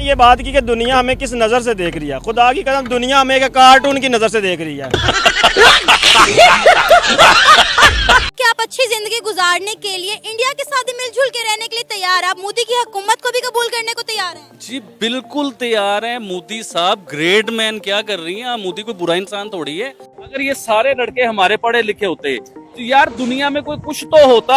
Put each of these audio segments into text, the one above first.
ये बात की कि दुनिया हमें किस नज़र से देख रही है। खुदा की कसम दुनिया हमें एक कार्टून की नज़र से देख रही है। क्या आप अच्छी जिंदगी गुजारने के लिए इंडिया के साथ मिलजुल के रहने के लिए तैयार हैं? आप मोदी की हुकूमत को भी कबूल करने को तैयार हैं? जी बिल्कुल तैयार हैं। मोदी साहब ग्रेट मैन क्या कर रही हैं। मोदी कोई बुरा इंसान थोड़ी है। अगर ये सारे लड़के हमारे पढ़े लिखे होते तो यार दुनिया में कोई कुछ तो होता।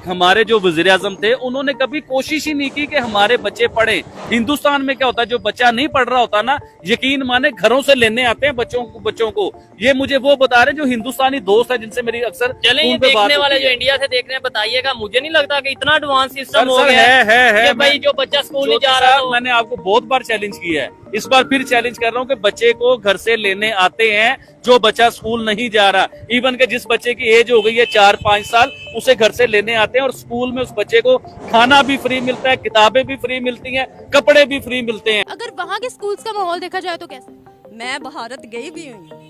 हमारे जो वजीर आजम थे उन्होंने कभी कोशिश ही नहीं की कि हमारे बच्चे पढ़े। हिंदुस्तान में क्या होता है, जो बच्चा नहीं पढ़ रहा होता ना, यकीन माने घरों से लेने आते हैं बच्चों को। ये मुझे वो बता रहे जो हिंदुस्तानी दोस्त है जिनसे मेरी अक्सर चले ये देखने वाले जो इंडिया से देख रहे हैं, बताइएगा मुझे नहीं लगता कि इतना एडवांस सिस्टम हो गया है भाई जो बच्चा स्कूल नहीं जा रहा। मैंने आपको बहुत बार चैलेंज किया है, इस बार फिर चैलेंज कर रहा हूँ कि बच्चे को घर से लेने आते हैं जो बच्चा स्कूल नहीं जा रहा। इवन के जिस बच्चे की एज हो गई है 4-5 साल, उसे घर से लेने आते हैं और स्कूल में उस बच्चे को खाना भी फ्री मिलता है, किताबें भी फ्री मिलती हैं, कपड़े भी फ्री मिलते हैं। अगर वहाँ के स्कूल्स का माहौल देखा जाए तो कैसे? मैं भारत गई भी हुई,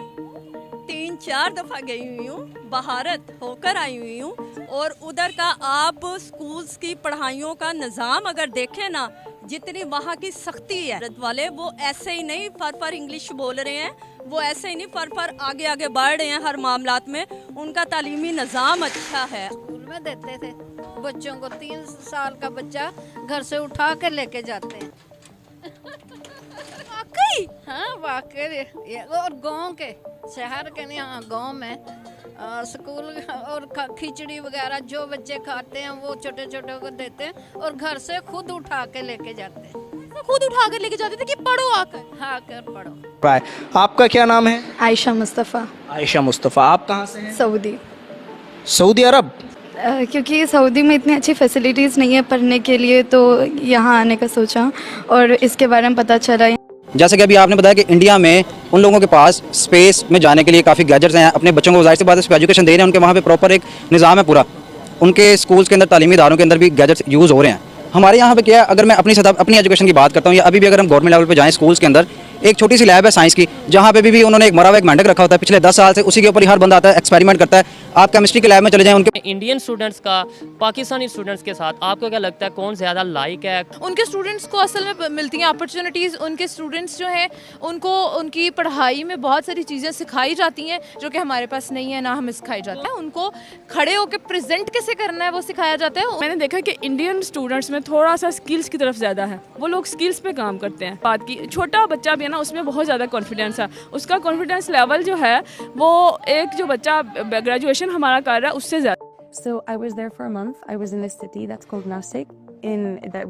3-4 दफा गई हुई हूँ, भारत होकर आई हुई हूँ। और उधर का आप स्कूल्स की पढ़ाइयों का निज़ाम अगर देखें ना, जितनी वहाँ की सख्ती है वाले, वो ऐसे ही नहीं फर इंग्लिश बोल रहे हैं, वो ऐसे ही नहीं फर आगे बढ़ रहे हैं हर मामलात में। उनका तालीमी निज़ाम अच्छा है। स्कूल में देते थे बच्चों को, 3 साल का बच्चा घर से उठा कर लेके जाते हैं। वाकई? हाँ वाकई। और गांव के, शहर के नहीं, हाँ गांव में स्कूल और खिचड़ी वगैरह जो बच्चे खाते हैं वो छोटे छोटे को देते हैं और घर से खुद उठा के लेके जाते हैं। खुद उठा कर लेके जाते थे कि पढ़ो आकर? हाँ कर पढ़ो। आपका क्या नाम है? आयशा मुस्तफ़ा। आयशा मुस्तफ़ा। आप कहाँ से हैं? सऊदी। सऊदी अरब? क्योंकि सऊदी में इतनी अच्छी फैसिलिटीज़ नहीं है पढ़ने के लिए, तो यहाँ आने का सोचा और इसके बारे में पता चला। जैसे कि अभी आपने बताया कि इंडिया में उन लोगों के पास स्पेस में जाने के लिए काफ़ी गैजेट्स हैं, अपने बच्चों को जाहिर सी बात है एजुकेशन दे रहे हैं, उनके वहाँ पे प्रॉपर एक निज़ाम है पूरा। उनके स्कूल्स के अंदर, तालीमी इदारों के अंदर भी गैजेट्स यूज़ हो रहे हैं। हमारे यहाँ पे क्या है, अगर मैं अपनी सतह अपनी एजुकेशन की बात करता हूँ, या अभी भी अगर हम गवर्नमेंट लेवल पे जाएं स्कूल्स के अंदर, एक छोटी सी लैब है साइंस की, जहाँ पे भी उन्होंने एक मरा हुआ एक मेंढक रखा होता है पिछले 10 साल से, उसी के ऊपर ही हर बंदा आता है, एक्सपेरिमेंट करता है। आप केमिस्ट्री के लैब में चले जाएं, उनके इंडियन स्टूडेंट्स का पाकिस्तानी स्टूडेंट्स के साथ आपको क्या लगता है कौन ज्यादा लाइक है? उनके स्टूडेंट्स को असल में मिलती हैं अपॉर्चुनिटीज़। उनके स्टूडेंट्स जो हैं उनको उनकी पढ़ाई में बहुत सारी चीज़ें सिखाई जाती हैं जो कि हमारे पास नहीं है, ना हमें सिखाई जाती है। उनको खड़े होकर प्रेजेंट कैसे करना है वो सिखाया जाता है। मैंने देखा कि इंडियन स्टूडेंट्स में थोड़ा सा स्किल्स की तरफ ज़्यादा है, वो लोग स्किल्स पे काम करते हैं। बात की छोटा बच्चा भी है ना, उसमें बहुत ज़्यादा कॉन्फिडेंस है, उसका कॉन्फिडेंस लेवल जो है वो एक जो बच्चा ग्रेजुएशन हमारा कर रहा है उससे ज़्यादा। So I was there for a month. I was in a city that's called Nasik,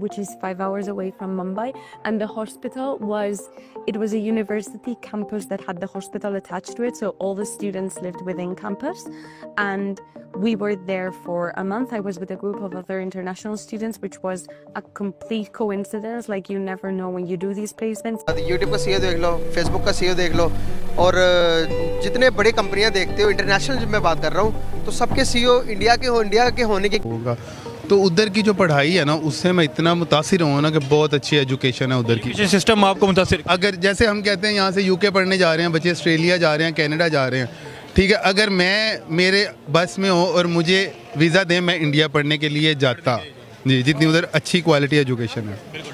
which is 5 hours away from Mumbai, and the hospital was a university campus that had the hospital attached to it, so all the students lived within campus, and we were there for a month. I was with a group of other international students, which was a complete coincidence. Like, you never know when you do these placements. YouTube का CEO देख लो, Facebook का CEO देख लो, और जितने बड़े कंपनियां देखते हो, इंटरनेशनल जब मैं बात कर रहा हूँ, तो सबके CEO इंडिया के होने के होगा। तो उधर की जो पढ़ाई है ना, उससे मैं इतना मुतासिर हूँ ना कि बहुत अच्छी एजुकेशन है उधर की। सिस्टम आपको मुतासिर? अगर जैसे हम कहते हैं यहाँ से UK पढ़ने जा रहे हैं बच्चे, ऑस्ट्रेलिया जा रहे हैं, कनाडा जा रहे हैं, ठीक है, अगर मैं मेरे बस में हो और मुझे वीज़ा दें, मैं इंडिया पढ़ने के लिए जाता जी, जितनी उधर अच्छी क्वालिटी एजुकेशन है।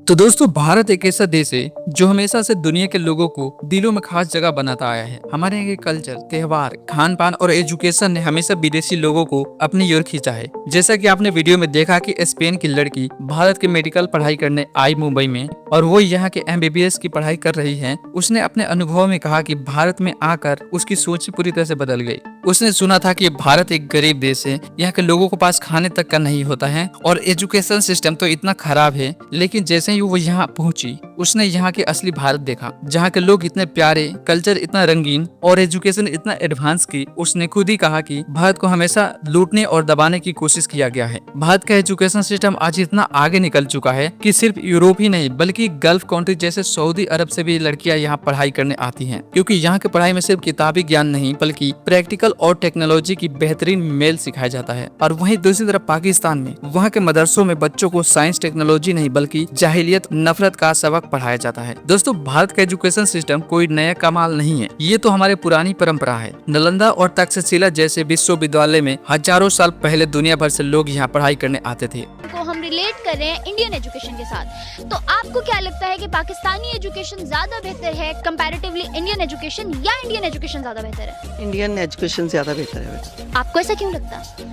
तो दोस्तों, भारत एक ऐसा देश है जो हमेशा से दुनिया के लोगों को दिलों में खास जगह बनाता आया है। हमारे यहाँ के कल्चर, त्योहार, खान पान और एजुकेशन ने हमेशा विदेशी लोगों को अपनी ओर खींचा है। जैसा कि आपने वीडियो में देखा कि स्पेन की लड़की भारत के मेडिकल पढ़ाई करने आई मुंबई में, और वो यहाँ के MBBS की पढ़ाई कर रही है। उसने अपने अनुभव में कहा कि भारत में आकर उसकी सोच पूरी तरह से बदल गई। उसने सुना था कि भारत एक गरीब देश है, यहाँ के लोगों के पास खाने तक का नहीं होता है और एजुकेशन सिस्टम तो इतना खराब है। लेकिन जैसे ही वो यहाँ पहुंची, उसने यहाँ के असली भारत देखा, जहाँ के लोग इतने प्यारे, कल्चर इतना रंगीन और एजुकेशन इतना एडवांस की। उसने खुद ही कहा कि भारत को हमेशा लूटने और दबाने की कोशिश किया गया है। भारत का एजुकेशन सिस्टम आज इतना आगे निकल चुका है कि सिर्फ यूरोप ही नहीं बल्कि गल्फ कंट्री जैसे सऊदी अरब से भी लड़कियां यहाँ पढ़ाई करने आती हैं, क्योंकि यहाँ की पढ़ाई में सिर्फ किताबी ज्ञान नहीं बल्कि प्रैक्टिकल और टेक्नोलॉजी की बेहतरीन मेल सिखाया जाता है। और वहीं दूसरी तरफ पाकिस्तान में वहाँ के मदरसों में बच्चों को साइंस टेक्नोलॉजी नहीं बल्कि जाहिल जहेलियत, नफरत का सबक पढ़ाया जाता है। दोस्तों, भारत का एजुकेशन सिस्टम कोई नया कमाल नहीं है, ये तो हमारी पुरानी परंपरा है। नालंदा और तक्षशिला जैसे विश्वविद्यालय में हजारों साल पहले दुनिया भर से लोग यहाँ पढ़ाई करने आते थे। को हम रिलेट कर रहे हैं इंडियन एजुकेशन के साथ, तो आपको क्या लगता है कि पाकिस्तानी एजुकेशन ज्यादा बेहतर है कंपैरेटिवली इंडियन एजुकेशन, या इंडियन एजुकेशन ज्यादा बेहतर है? इंडियन एजुकेशन ज़्यादा बेहतर है। आपको ऐसा क्यों लगता है?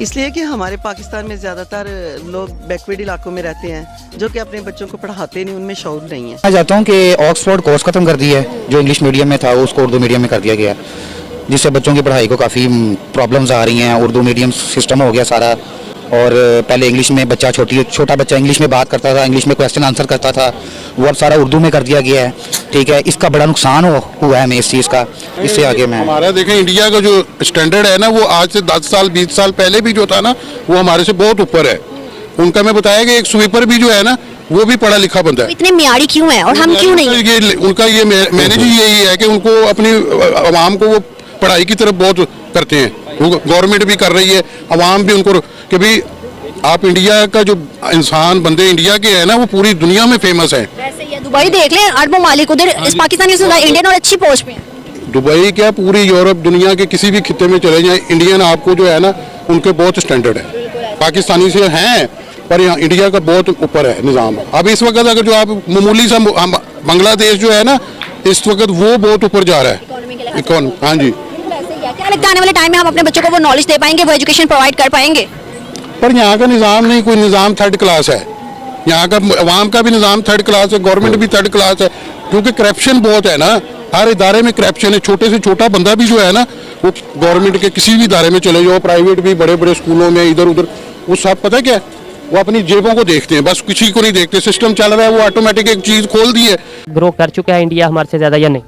इसलिए कि हमारे पाकिस्तान में ज़्यादातर लोग बैकवर्ड इलाकों में रहते हैं जो कि अपने बच्चों को पढ़ाते नहीं, उनमें शौक नहीं है। मैं चाहता हूँ कि ऑक्सफोर्ड कोर्स खत्म कर दिया है, जो इंग्लिश मीडियम में था उसको उर्दू मीडियम में कर दिया गया, जिससे बच्चों की पढ़ाई को काफ़ी प्रॉब्लम्स आ रही हैं। उर्दू मीडियम सिस्टम हो गया सारा, और पहले इंग्लिश में बच्चा छोटा बच्चा इंग्लिश में बात करता था, इंग्लिश में क्वेश्चन आंसर करता था, वो अब सारा उर्दू में कर दिया गया है। ठीक है, इसका बड़ा नुकसान हुआ है हमें इस चीज़ का। इससे आगे मैं हमारा देखें, इंडिया का जो स्टैंडर्ड है ना, वो आज से 10 साल 20 साल पहले भी जो था ना, वो हमारे से बहुत ऊपर है। उनका मैं बताया कि एक स्वीपर भी जो है ना, वो भी पढ़ा लिखा बंदा है। इतने मियारी क्यों है और हम क्यों नहीं? उनका ये मैनेज यही है कि उनको अपनी आवाम को वो पढ़ाई की तरफ बहुत करते हैं। गवर्नमेंट भी कर रही है, आवाम भी उनको कि भाई आप इंडिया का जो इंसान बंदे इंडिया के हैं ना, वो पूरी दुनिया में फेमस है। वैसे ये दुबई देख लें, अरब ममालिक उधर इस पाकिस्तानी से इंडियन और अच्छी पोस्ट पे है। दुबई क्या, पूरी यूरोप दुनिया के किसी भी खित्ते में चले जाएं, इंडियन आपको जो है ना, उनके बहुत स्टैंडर्ड है। पाकिस्तानी से हैं, पर यहाँ इंडिया का बहुत ऊपर है निज़ाम। अब इस वक्त अगर जो आप मामूली सा बांग्लादेश जो है ना, इस वक्त वो बहुत ऊपर जा रहा है। हाँ जी, क्या लगता है आने वाले टाइम में हम अपने बच्चों को वो नॉलेज दे पाएंगे, वो एजुकेशन प्रोवाइड कर पाएंगे? पर यहाँ का निज़ाम नहीं, कोई निज़ाम थर्ड क्लास है। यहाँ का अवाम का भी निज़ाम थर्ड क्लास है, गवर्नमेंट भी थर्ड क्लास है, क्योंकि करप्शन बहुत है ना, हर इदारे में करप्शन है। छोटे से छोटा बंदा भी जो है ना, वो गवर्नमेंट के किसी भी इदारे में चले जाओ, प्राइवेट भी, बड़े बड़े स्कूलों में, इधर उधर, वो सब पता क्या, वो अपनी जेबों को देखते हैं, बस किसी को नहीं देखते। सिस्टम चल रहा है, वो ऑटोमेटिक एक चीज़ खोल दी है। ग्रो कर चुका है इंडिया हमारे से ज़्यादा या नहीं?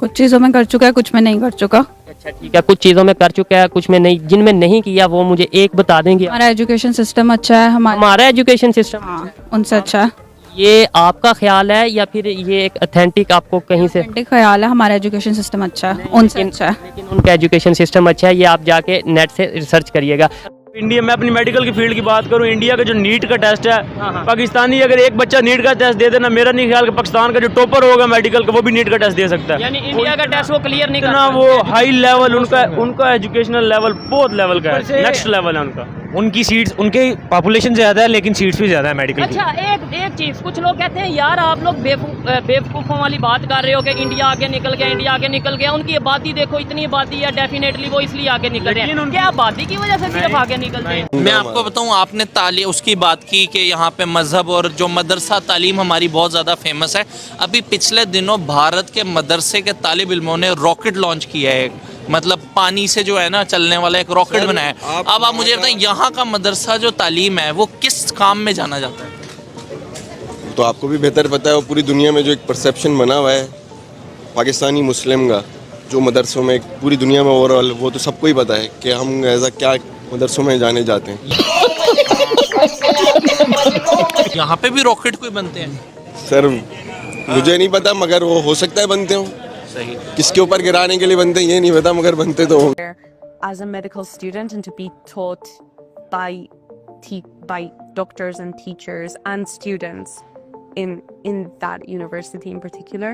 कुछ चीज़ों में कर चुका है, कुछ में नहीं कर चुका। अच्छा ठीक है, कुछ चीज़ों में कर चुका है, कुछ में नहीं। जिनमें नहीं किया वो मुझे एक बता देंगे। हमारा एजुकेशन सिस्टम अच्छा है, हमारा एजुकेशन सिस्टम हाँ, उनसे अच्छा है। ये आपका ख्याल है या फिर ये एक ऑथेंटिक आपको कहीं से? ऑथेंटिक ख्याल है, हमारा एजुकेशन सिस्टम अच्छा है, उनसे अच्छा है। लेकिन उनका एजुकेशन सिस्टम अच्छा है, ये आप जाके नेट से रिसर्च करिएगा। इंडिया में अपनी मेडिकल की फील्ड की बात करूं, इंडिया का जो नीट का टेस्ट है, पाकिस्तानी अगर एक बच्चा नीट का टेस्ट दे देना, मेरा नहीं ख्याल कि पाकिस्तान का जो टॉपर होगा मेडिकल का, वो भी नीट का टेस्ट दे सकता है। यानी इंडिया का टेस्ट वो क्लियर नहीं करना, वो हाई लेवल उनका एजुकेशनल लेवल बहुत लेवल का है, नेक्स्ट लेवल है उनका। उनकी सीट्स, उनके पॉपुलेशन ज्यादा है लेकिन सीट्स भी ज्यादा है मेडिकल की। अच्छा, एक चीज, कुछ लोग कहते हैं यार आप लोग बेवकूफ़ों वाली बात कर रहे हो कि इंडिया आगे निकल गया, इंडिया आगे निकल गया। उनकी आबादी देखो, इतनी आबादी है, डेफिनेटली वो इसलिए आगे निकल रहे हैं। क्या आबादी की वजह से सिर्फ आगे निकल रहे हैं? मैं आपको बताऊं, आपने उसकी बात की कि यहाँ पे मजहब और जो मदरसा तालीम हमारी बहुत ज़्यादा फेमस है। अभी पिछले दिनों भारत के मदरसे के तालिब इल्मों ने रॉकेट लॉन्च किया है, मतलब पानी से जो है ना चलने वाला एक रॉकेट बनाया है। अब आप मुझे बताएं, यहाँ का मदरसा जो तालीम है वो किस काम में जाना जाता है? तो आपको भी बेहतर पता है, और पूरी दुनिया में जो एक परसेप्शन बना हुआ है पाकिस्तानी मुस्लिम का, जो मदरसों में पूरी दुनिया में ओवरऑल, वो तो सबको ही पता है कि हम ऐसा क्या मदरसों में जाने जाते हैं। यहाँ पे भी रॉकेट कोई बनते हैं? सर मुझे नहीं पता, मगर वो हो सकता है बनते हो। सही, किसके ऊपर गिराने के लिए बनते हैं ये नहीं पता, मगर बनते तो हो। As a medical student and to be taught by doctors and teachers and students in that university in particular.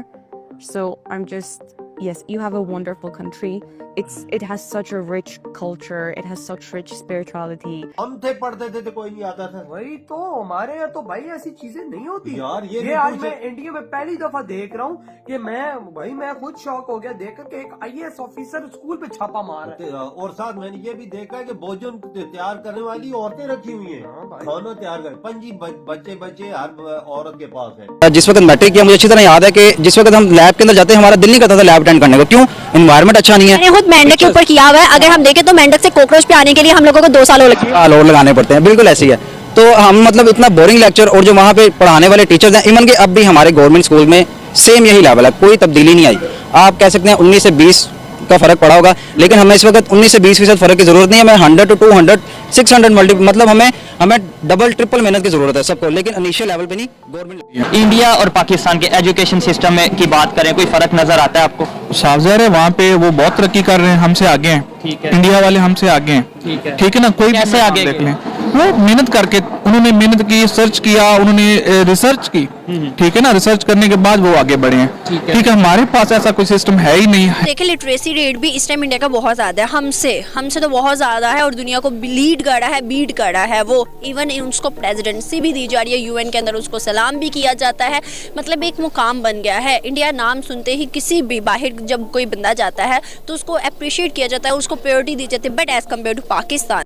So I'm just, yes, you have a wonderful country. It has such a rich culture. It has such rich spirituality. हम थे पढ़ते थे तो कोई नहीं आता था। वही तो हमारे यहाँ तो भाई ऐसी चीजें नहीं होती यार। ये आज मैं इंडिया में पहली दफा देख रहा हूँ कि मैं खुद शॉक हो गया देखकर कि एक IAS ऑफिसर स्कूल पे छापा मार रहा है। और साथ मैंने ये भी देखा है कि भोजन तैयार करने वाली औरतें रखी हुई हैं, खाना तैयार कर, 5 बच्चे हर औरत के पास है। जिस वक्त मैट्रिक किया, मुझे अच्छी तरह याद है कि जिस वक्त हम लैब के अंदर जाते हैं, हमारा दिल नहीं करता था लैब अटेंड करने को। क्यों? एनवायरनमेंट अच्छा नहीं है। मेंढक के ऊपर किया हुआ है। अगर हम देखें तो मेंढक से कॉकरोच पे आने के लिए हम लोगों को 2 साल और लगाने पड़ते हैं। बिल्कुल ऐसी है। तो हम मतलब इतना बोरिंग लेक्चर, और जो वहाँ पे पढ़ाने वाले टीचर्स हैं, इवन के अब भी हमारे गवर्नमेंट स्कूल में सेम यही लेवल है, कोई तब्दीली नहीं आई। आप कह सकते हैं 19 से 20 का फर्क पड़ा होगा, लेकिन हमें इस वक्त 19 से 20% फर्क की जरूरत नहीं है। हमें 100 to 200 600 मतलब हमें डबल ट्रिपल मेहनत की जरूरत है सबको, लेकिन इनिशियल लेवल पे नहीं। गवर्नमेंट इंडिया और पाकिस्तान के एजुकेशन सिस्टम में की बात करें, कोई फर्क नजर आता है आपको? साफ ज़ाहिर है वहाँ पे वो बहुत तरक्की कर रहे हैं, हमसे आगे हैं। ठीक है, इंडिया वाले हमसे आगे हैं। ठीक है ना, कोई कैसे आगे देख लें, वो मेहनत करके उन्होंने मेहनत की, सर्च किया, उन्होंने रिसर्च की, ठीक है ना, रिसर्च करने के बाद वो आगे बढ़े हैं। ठीक है, हमारे पास ऐसा कोई सिस्टम है ही नहीं। देखिए लिटरेसी रेट भी इस टाइम इंडिया का बहुत ज़्यादा है, हमसे तो बहुत ज़्यादा है, और दुनिया को लीड कर रहा है, बीट कर रहा है वो। इवन उसको प्रेसिडेंसी भी दी जा रही है यूएन के अंदर, उसको सलाम भी किया जाता है, मतलब एक मुकाम बन गया है। इंडिया नाम सुनते ही किसी भी बाहर जब कोई बंदा जाता है तो उसको अप्रिशिएट किया जाता है, उसको प्रायोरिटी दी जाती है, but as compare to Pakistan